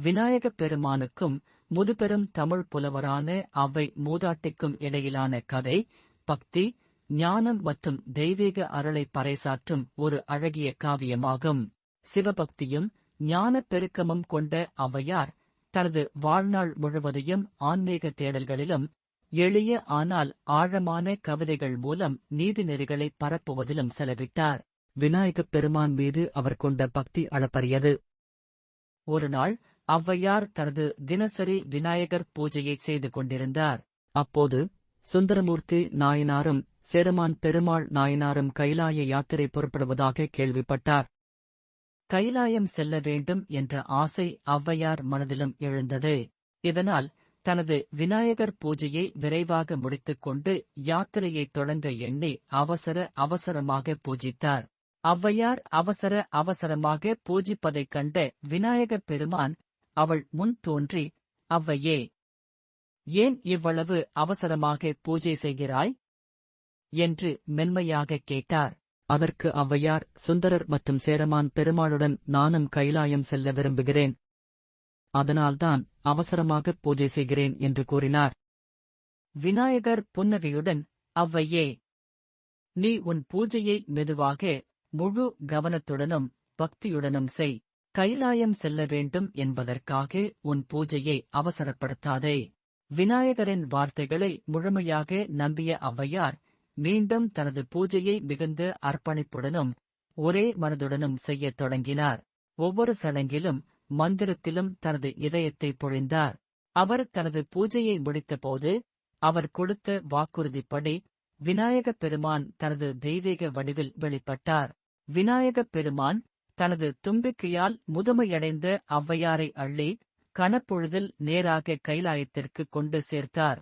விநாயகப் பெருமானுக்கும் முதுபெரும் தமிழ் புலவரான அவ்வை மூதாட்டிக்கும் இடையிலான கதை பக்தி, ஞானம் மற்றும் தெய்வீக அருளை பறைசாற்றும் ஒரு அழகிய காவியமாகும். சிவபக்தியும் ஞானப் பெருக்கமும் கொண்ட ஔவையார் தனது வாழ்நாள் முழுவதையும் ஆன்மீக தேடல்களிலும் எளிய ஆனால் ஆழமான கவிதைகள் மூலம் நீதிநெறிகளை பரப்புவதிலும் செலவிட்டார். விநாயகப் பெருமான் மீது அவர் கொண்ட பக்தி அளப்பரியது. ஒருநாள் ஔவையார் தனது தினசரி விநாயகர் பூஜையை செய்து கொண்டிருந்தார். அப்போது சுந்தரமூர்த்தி நாயனாரும் சேரமான் பெருமாள் நாயனாரும் கைலாய யாத்திரை புறப்படுவதாக கேள்விப்பட்டார். கைலாயம் செல்ல வேண்டும் என்ற ஆசை ஔவையார் மனதிலும் எழுந்தது. இதனால் தனது விநாயகர் பூஜையை விரைவாக முடித்துக் கொண்டு யாத்திரையை தொடங்க எண்ணி அவசரமாக பூஜித்தார். ஔவையார் அவசரமாக பூஜிப்பதைக் கண்ட விநாயகப் பெருமான் அவள் முன் தோன்றி, "ஔவையே, ஏன் இவ்வளவு அவசரமாக பூஜை செய்கிறாய்?" என்று மென்மையாகக் கேட்டார். அதற்கு ஔவையார், "சுந்தரர் மற்றும் சேரமான் பெருமாளுடன் நானும் கைலாயம் செல்ல விரும்புகிறேன். அதனால்தான் அவசரமாக பூஜை செய்கிறேன்" என்று கூறினார். விநாயகர் புன்னகையுடன், "ஔவையே, நீ உன் பூஜையை மெதுவாக, முழு கவனத்துடனும் பக்தியுடனும் செய். கைலாயம் செல்ல வேண்டும் என்பதற்காக உன் பூஜையை அவசரப்படுத்தாதே." விநாயகரின் வார்த்தைகளை முழுமையாக நம்பிய ஔவையார் மீண்டும் தனது பூஜையை மிகுந்த அர்ப்பணிப்புடனும் ஒரே மனதுடனும் செய்யத் தொடங்கினார். ஒவ்வொரு சடங்கிலும் மந்திரத்திலும் தனது இதயத்தை பொழிந்தார். அவர் தனது பூஜையை முடித்தபோது அவர் கொடுத்த வாக்குறுதிப்படி விநாயகப் பெருமான் தனது தெய்வீக வடிவில் வெளிப்பட்டார். விநாயகப் பெருமான் தனது தும்பிக்கையால் முதுமையடைந்த ஔவையாரை அள்ளி கணப்பொழுதில் நேராக கைலாயத்திற்கு கொண்டு சேர்த்தார்.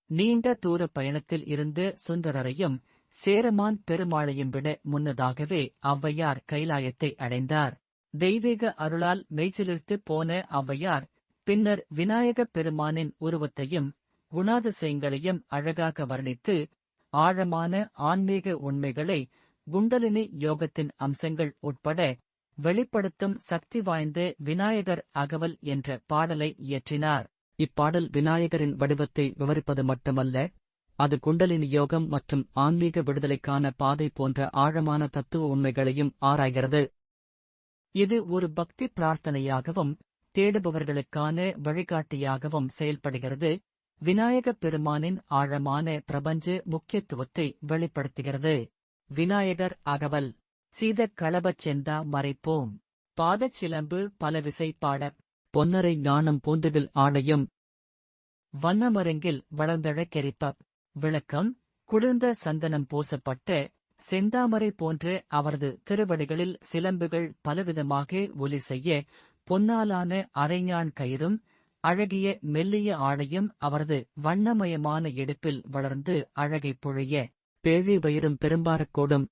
நீண்ட தூர பயணத்தில் இருந்த சுந்தரரையும் சேரமான் பெருமாளையும் விட முன்னதாகவே ஔவையார் கைலாயத்தை அடைந்தார். தெய்வீக அருளால் மெய்சிலிர்த்து போன ஔவையார் பின்னர் விநாயகப் பெருமானின் உருவத்தையும் குணாதிசயங்களையும் அழகாக வர்ணித்து ஆழமான ஆன்மீக உண்மைகளை குண்டலினி யோகத்தின் அம்சங்கள் உட்பட வெளிப்படுத்தும் சக்தி வாய்ந்த விநாயகர் அகவல் என்ற பாடலை இயற்றினார். இப்பாடல் விநாயகரின் வடிவத்தை விவரிப்பது மட்டுமல்ல, அது குண்டலினி யோகம் மற்றும் ஆன்மீக விடுதலைக்கான பாதை போன்ற ஆழமான தத்துவ உண்மைகளையும் ஆராய்கிறது. இது ஒரு பக்தி பிரார்த்தனையாகவும் தேடுபவர்களுக்கான வழிகாட்டியாகவும் செயல்படுகிறது. விநாயகப் பெருமானின் ஆழமான பிரபஞ்ச முக்கியத்துவத்தை வெளிப்படுத்துகிறது. விநாயகர் அகவல். சீதக் களபச் செந்தா மறைப்போம், பாதச்சிலம்பு பலவிசை பாடப், பொன்னரை ஞானம் பூந்துவில் ஆடையும், வண்ணமருங்கில் வளர்ந்தழக் கெரிப்பப். விளக்கம். குளிர்ந்த சந்தனம் பூசப்பட்ட செந்தாமரை போன்ற அவரது திருவடிகளில் சிலம்புகள் பலவிதமாக ஒலி செய்ய, பொன்னாலான அரைஞான் கயிறும் அழகிய மெல்லிய ஆடையும் அவரது வண்ணமயமான இடுப்பில் வளர்ந்து அழகை பொழிய, பேழி வயிறும் பெரும்பாரக்கோடும்,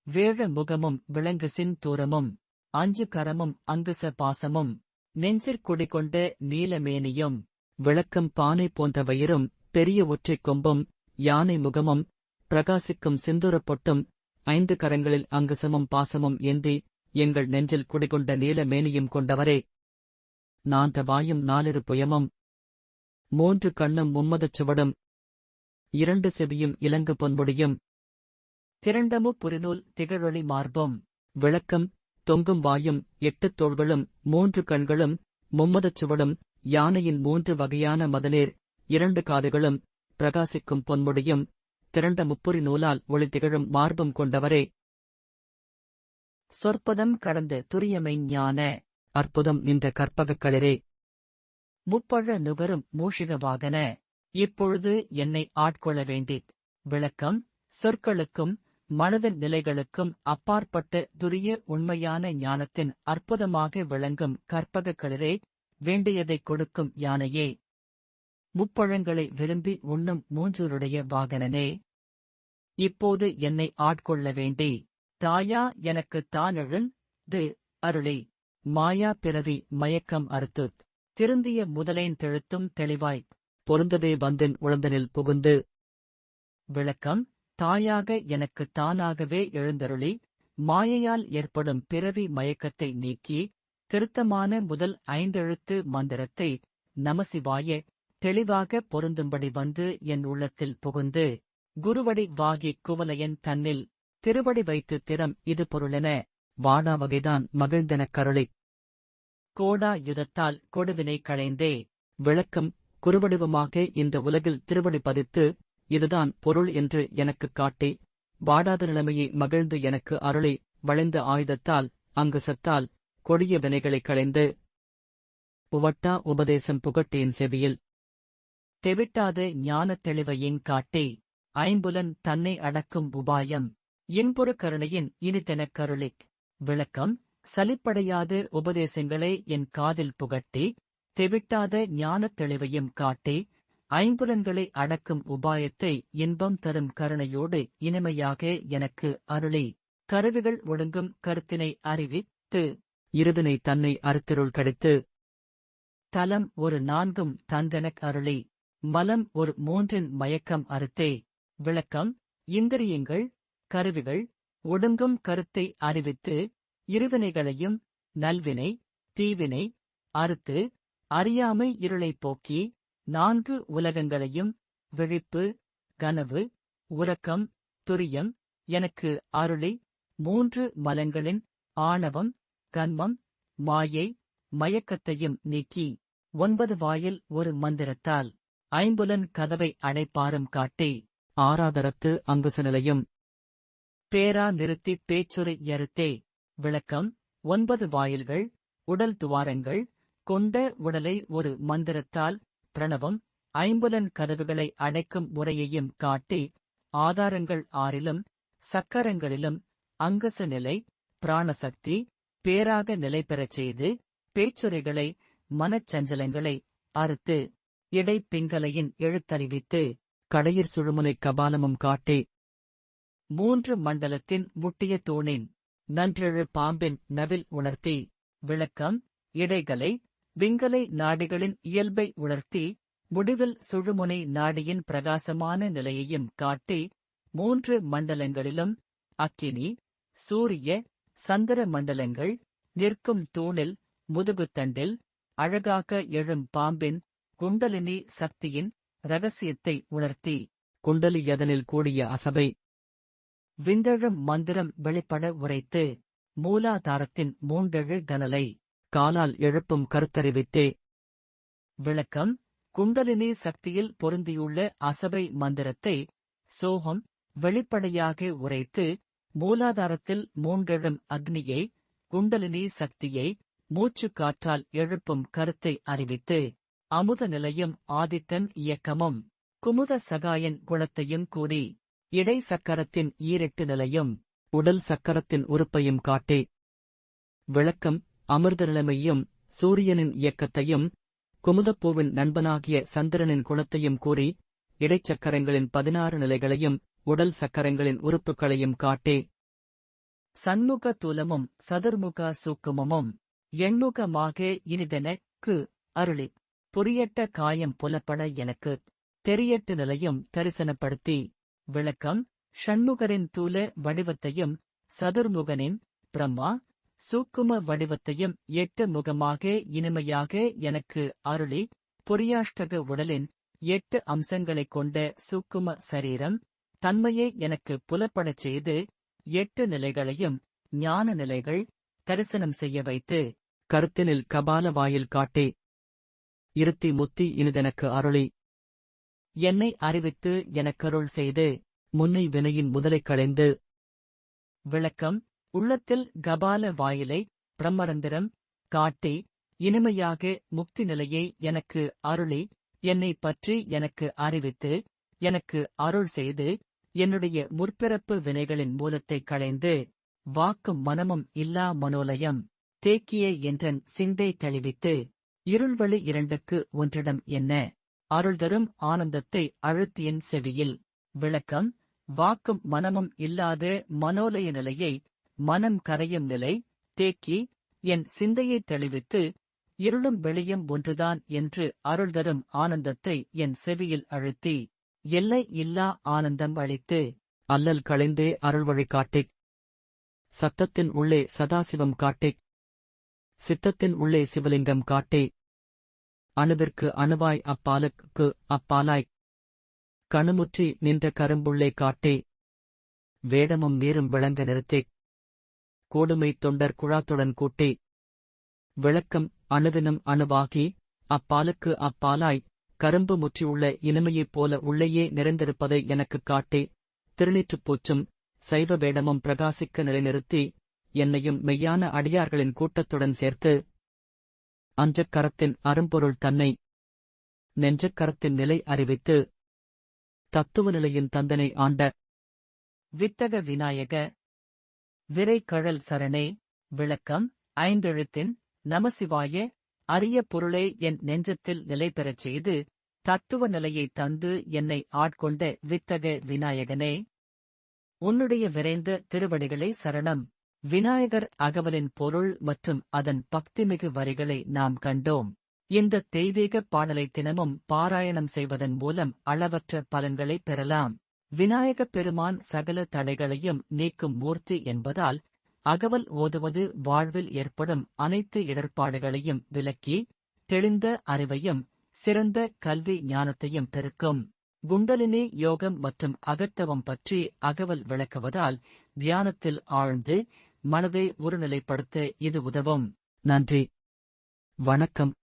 வேழ முகமும் விளங்குசின் தூரமும், அஞ்சு கரமும் அங்குச பாசமும், நெஞ்சிற்குடிகொண்ட நீலமேனியும். விளக்கம். பானை போன்ற வயிறும் பெரிய ஒற்றைக் கொம்பும் யானை முகமும் பிரகாசிக்கும் சிந்தூரப் பொட்டும் 5 கரங்களில் அங்குசமும் பாசமும் ஏந்தி எங்கள் நெஞ்சில் குடிகொண்ட நீலமேனியும் கொண்டவரே. 4 வாயும் 4 புயமும் 3 கண்ணும் 3 சுவடும் 2 செவியும் இலங்கு பொன்முடியும், திரண்டமு புரிநூல் திகழொளி மார்பும். விளக்கம். தொங்கும் வாயும் 8 தோள்களும் 3 கண்களும் 3 சுவடும், யானையின் 3 வகையான மதலேர் 2 காதுகளும், பிரகாசிக்கும் பொன்முடியும், திரண்ட முப்புரி நூலால் ஒளி திகழும் மார்பும் கொண்டவரே. சொற்பதம் கடந்த துரியமை ஞான அற்புதம் நின்ற கற்பகக் களிரே. முப்பழ நுகரும் மூஷிக வாகன, இப்பொழுது என்னை ஆட்கொள்ள வேண்டித். விளக்கம். சொற்களுக்கும் மனதின் நிலைகளுக்கும் அப்பாற்பட்ட துரிய உண்மையான ஞானத்தின் அற்புதமாக விளங்கும் கற்பகக் களிரே, வேண்டியதைக் கொடுக்கும் யானையே, முப்பழங்களை விரும்பி உண்ணும் மூஞ்சூருடைய வாகனனே, இப்போது என்னை ஆட்கொள்ள வேண்டி. தாயா எனக்குத் தானெழுந் அருளி, மாயா பிறவி மயக்கம் அறுத்துத், திருந்திய முதலைன் தெழுத்தும் தெளிவாய்ப், பொருந்தவே வந்தின் உழந்தனில் புகுந்து. விளக்கம். தாயாக எனக்குத் தானாகவே எழுந்தருளி மாயையால் ஏற்படும் பிறவி மயக்கத்தை நீக்கி திருத்தமான முதல் 5 எழுத்து மந்திரத்தை நமசிவாய தெளிவாக பொருந்தும்படி வந்து என் உள்ளத்தில் புகுந்து குருவடி வாகிக் குவலையன் தன்னில் திருவடி வைத்து திறம் இது பொருளென வாடா வகைதான் மகிழ்ந்தெனக் கருளிக் கோடா யுதத்தால் கொடுவினை களைந்தே. விளக்கம்: குருவடிவமாக இந்த உலகில் திருவடி பதித்து இதுதான் பொருள் என்று எனக்குக் காட்டி வாடாத நிலைமையை மகிழ்ந்து எனக்கு அருளி வளைந்த ஆயுதத்தால் அங்குசத்தால் கொடிய வினைகளைக் களைந்து உவட்டா உபதேசம் புகட்டியின் செவியில் தெவிட்டாத ஞானத் தெளிவையெங் காட்டி ஐம்புலன் தன்னை அடக்கும் உபாயம் இன்புறு கருணையின் இனிதெனக் கருளிக். விளக்கம்: சலிப்படையாத உபதேசங்களை என் காதில் புகட்டி தெவிட்டாத ஞானத் தெளிவையும் காட்டி ஐம்புலன்களை அடக்கும் உபாயத்தை இன்பம் தரும் கருணையோடு இனிமையாக எனக்கு அருளி கருவிகள் ஒடுங்கும் கருத்தினை அறிவித்து இருவினை தன்னை அறுத்திருள் கடித்து தலம் ஒரு 4 தந்தெனக் அருளி மலம் ஒரு 3 மயக்கம் அறுத்தே. விளக்கம்: இந்திரியங்கள் கருவிகள் ஒடுங்கும் கருத்தை அறிவித்து இருவினைகளையும் நல்வினை தீவினை அறுத்து அறியாமை இருளைப் போக்கி 4 உலகங்களையும் விழிப்பு கனவு உறக்கம் துரியம் எனக்கு அருளி 3 மலங்களின் ஆணவம் கன்மம் மாயை மயக்கத்தையும் நீக்கி 9 வாயில் ஒரு மந்திரத்தால் ஐம்புலன் கதவை அடைப்பாரும் காட்டி ஆராதரத்து அங்குச நிலையும் பேரா நிறுத்திப் பேச்சுரை யறுத்தே. விளக்கம்: 9 வாயில்கள் உடல் துவாரங்கள் கொண்ட உடலை ஒரு மந்திரத்தால் பிரணவம் ஐம்புலன் கதவுகளை அடைக்கும் முறையையும் காட்டி ஆதாரங்கள் 6லும் சக்கரங்களிலும் அங்குச நிலை பிராணசக்தி பேராக நிலை பெறச் செய்து பேச்சுரைகளை மனச்சஞ்சலங்களை அறுத்து இடை பிங்கலையின் எழுத்தறிவித்து கடையிற் சுழுமுனை கபாலமும் காட்டி 3 மண்டலத்தின் முட்டிய தூணின் நன்றெழு பாம்பின் நவில் உணர்த்தி. விளக்கம்: இடைகளை விங்கலை நாடிகளின் இயல்பை உணர்த்தி முடிவில் சுழுமுனை நாடியின் பிரகாசமான நிலையையும் காட்டி 3 மண்டலங்களிலும் அக்கினி சூரிய சந்திர மண்டலங்கள் நிற்கும் தூணில் முதுகுத்தண்டில் அழகாக எழும் பாம்பின் குண்டலினி சக்தியின் இரகசியத்தை உணர்த்தி குண்டலி யதனில் கூடிய அசபை விந்தழும் மந்திரம் வெளிப்பட உரைத்து மூலாதாரத்தின் 3 கனலை காலால் எழுப்பும் கருத்தறிவித்தே. விளக்கம்: குண்டலினி சக்தியில் பொருந்தியுள்ள அசபை மந்திரத்தை சோகம் வெளிப்படையாக உரைத்து மூலாதாரத்தில் 3 அக்னியை குண்டலினி சக்தியை மூச்சுக் காற்றால் எழுப்பும் கருத்தை அறிவித்து அமுத நிலையும் ஆதித்தன் இயக்கமும் குமுத சகாயன் குணத்தையும் கூறி இடை சக்கரத்தின் 8 நிலையும் உடல் சக்கரத்தின் உறுப்பையும் காட்டி. விளக்கம்: அமிர்த நிலைமையும் சூரியனின் இயக்கத்தையும் குமுதப்பூவின் நண்பனாகிய சந்திரனின் குணத்தையும் கூறி இடைச்சக்கரங்களின் 16 நிலைகளையும் உடல் சக்கரங்களின் உறுப்புகளையும் காட்டி சண்முக தூலமும் சதுர்முக சூக்குமமும் எண்முகமாக இனிதெனக்கு அருளி புரியட்ட காயம் புலப்பட எனக்கு தெரியட்டு நிலையும் தரிசனப்படுத்தி. விளக்கம்: ஷண்முகரின் தூல வடிவத்தையும் சதுர்முகனின் பிரம்மா சூக்கும வடிவத்தையும் 8 முகமாக இனிமையாக எனக்கு அருளி புரியாஷ்டக உடலின் 8 அம்சங்களைக் கொண்ட சூக்கும சரீரம் தன்மையை எனக்கு புலப்படச் செய்து 8 நிலைகளையும் ஞான நிலைகள் தரிசனம் செய்ய வைத்து கருத்தினில் கபால வாயில் காட்டி இருத்தி முத்தி இனிதெனக்கு அருளி என்னை அறிவித்து எனக்கருள் செய்து முன்னை வினையின் முதலைக் களைந்து. விளக்கம்: உள்ளத்தில் கபால வாயிலை பிரம்மரந்திரம் காட்டி இனிமையாக முக்தி நிலையை எனக்கு அருளி என்னை பற்றி எனக்கு அறிவித்து எனக்கு அருள் செய்து என்னுடைய முற்பிறப்பு வினைகளின் மூலத்தைக் களைந்து வாக்கும் மனமும் இல்லா மனோலயம் தேக்கிய என்றன் சிந்தை தெளிவித்து இருள்வழி 2க்கு ஒன்றிடம் என்ன அருள்தரும் ஆனந்தத்தை அழுத்தியன் செவியில். விளக்கம்: வாக்கும் மனமும் இல்லாத மனோலய நிலையை மனம் கரையும் நிலை தேக்கி என் சிந்தையை தெளிவித்து இருளும் வெளியும் ஒன்றுதான் என்று அருள்தரும் ஆனந்தத்தை என் செவியில் அழுத்தி எல்லை இல்லா ஆனந்தம் அளித்து அல்லல் களைந்தே அருள்வழி காட்டிக் சத்தத்தின் உள்ளே சதாசிவம் காட்டிக் சித்தத்தின் உள்ளே சிவலிங்கம் காட்டே. அணுவிற்கு அணுவாய் அப்பாலுக்கு அப்பாலாய் கணுமுற்றி நின்ற கரும்புள்ளே காட்டே. வேடமும் நீரும் விளங்க நிறுத்தே. கோடுமை தொண்டர் குழாத்துடன் கூட்டே. விளக்கம் அணுவினும் அணுவாகி அப்பாலுக்கு அப்பாலாய் கரும்பு முற்றியுள்ள இனிமையைப் போல உள்ளேயே நிறைந்திருப்பதை எனக்குக் காட்டே. திருநீற்றுப்பூச்சும் சைவ வேடமும் பிரகாசிக்க நிலைநிறுத்தி என்னையும் மெய்யான அடியார்களின் கூட்டத்துடன் சேர்த்து அஞ்சக்கரத்தின் அரும்பொருள் தன்னை நெஞ்சக்கரத்தின் நிலை அறிவித்து தத்துவ நிலையின் தந்தனை ஆண்ட வித்தக விநாயக விரைகழல் சரணே. விளக்கம் ஐந்தெழுத்தின் நமசிவாய அரிய பொருளை என் நெஞ்சத்தில் நிலை பெறச் செய்து தத்துவ நிலையைத் தந்து என்னை ஆட்கொண்ட வித்தக விநாயகனே, உன்னுடைய விரைந்த திருவடிகளே சரணம். விநாயகர் அகவலின் பொருள் மற்றும் அதன் பக்திமிகு வரிகளை நாம் கண்டோம். இந்த தெய்வீக பாடலை தினமும் பாராயணம் செய்வதன் மூலம் அளவற்ற பலன்களை பெறலாம். விநாயகப் பெருமான் சகல தடைகளையும் நீக்கும் மூர்த்தி என்பதால் அகவல் ஓதுவது வாழ்வில் ஏற்படும் அனைத்து இடர்பாடுகளையும் விலக்கி தெளிந்த அறிவையும் சிறந்த கல்வி ஞானத்தையும் பெருக்கும். குண்டலினி யோகம் மற்றும் அகத்தவம் பற்றி அகவல் விளக்குவதால் தியானத்தில் ஆழ்ந்து மனதை ஒருநிலைப்படுத்த இது உதவும். நன்றி, வணக்கம்.